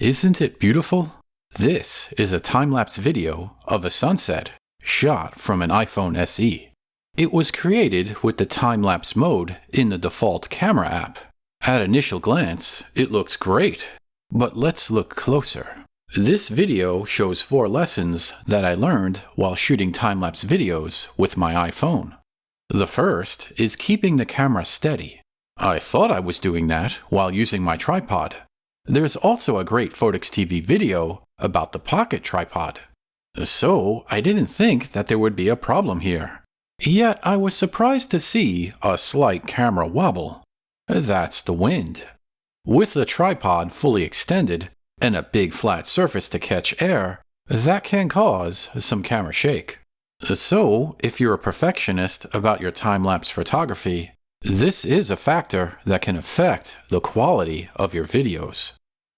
Isn't it beautiful? This is a time-lapse video of a sunset shot from an iPhone SE. It was created with the time-lapse mode in the default camera app. At initial glance, it looks great, but let's look closer. This video shows 4 lessons that I learned while shooting time-lapse videos with my iPhone. The first is keeping the camera steady. I thought I was doing that while using my tripod. There's also a great Photox TV video about the pocket tripod. So I didn't think that there would be a problem here. Yet I was surprised to see a slight camera wobble. That's the wind. With the tripod fully extended and a big flat surface to catch air, that can cause some camera shake. So if you're a perfectionist about your time-lapse photography, this is a factor that can affect the quality of your videos.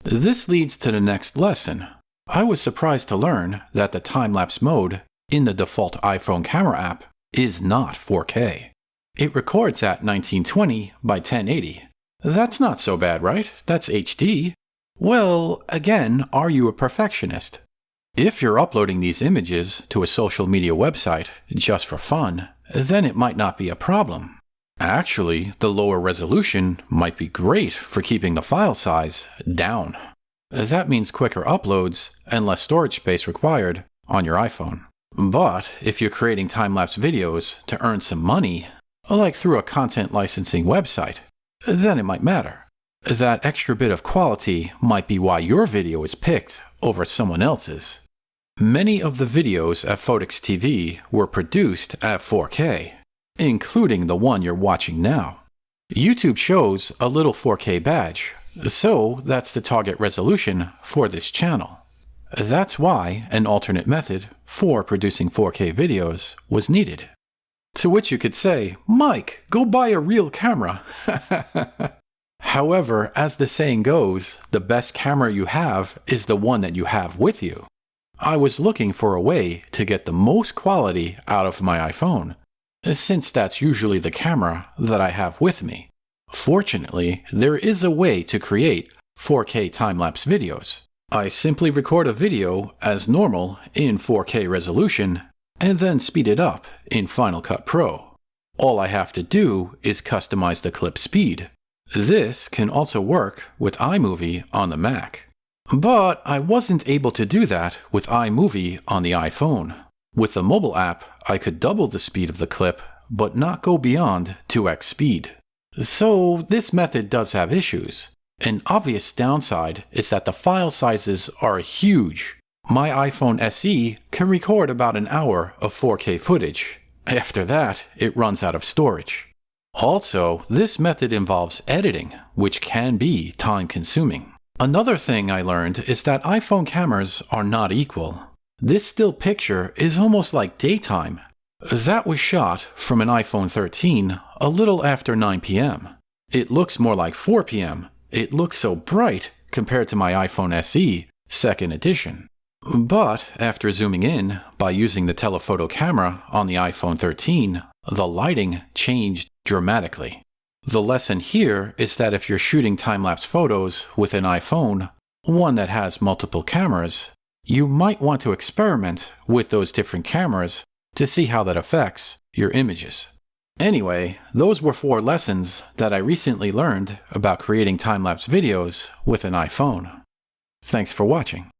This leads to the next lesson. I was surprised to learn that the time-lapse mode in the default iPhone camera app is not 4K. It records at 1920 by 1080. That's not so bad, right? That's HD. Well, again, are you a perfectionist? If you're uploading these images to a social media website just for fun, then it might not be a problem. Actually, the lower resolution might be great for keeping the file size down. That means quicker uploads and less storage space required on your iPhone. But if you're creating time-lapse videos to earn some money, like through a content licensing website, then it might matter. That extra bit of quality might be why your video is picked over someone else's. Many of the videos at Photox TV were produced at 4K. Including the one you're watching now. YouTube shows a little 4K badge, so that's the target resolution for this channel. That's why an alternate method for producing 4K videos was needed. To which you could say, Mike, go buy a real camera. However, as the saying goes, the best camera you have is the one that you have with you. I was looking for a way to get the most quality out of my iPhone, since that's usually the camera that I have with me. Fortunately, there is a way to create 4K time-lapse videos. I simply record a video as normal in 4K resolution and then speed it up in Final Cut Pro. All I have to do is customize the clip speed. This can also work with iMovie on the Mac. But I wasn't able to do that with iMovie on the iPhone. With the mobile app, I could double the speed of the clip, but not go beyond 2x speed. So this method does have issues. An obvious downside is that the file sizes are huge. My iPhone SE can record about an hour of 4K footage. After that, it runs out of storage. Also, this method involves editing, which can be time-consuming. Another thing I learned is that iPhone cameras are not equal. This still picture is almost like daytime. That was shot from an iPhone 13 a little after 9 p.m. It looks more like 4 p.m. It looks so bright compared to my iPhone SE 2nd edition. But after zooming in by using the telephoto camera on the iPhone 13, the lighting changed dramatically. The lesson here is that if you're shooting time-lapse photos with an iPhone, one that has multiple cameras, you might want to experiment with those different cameras to see how that affects your images. Anyway, those were 4 lessons that I recently learned about creating time-lapse videos with an iPhone. Thanks for watching.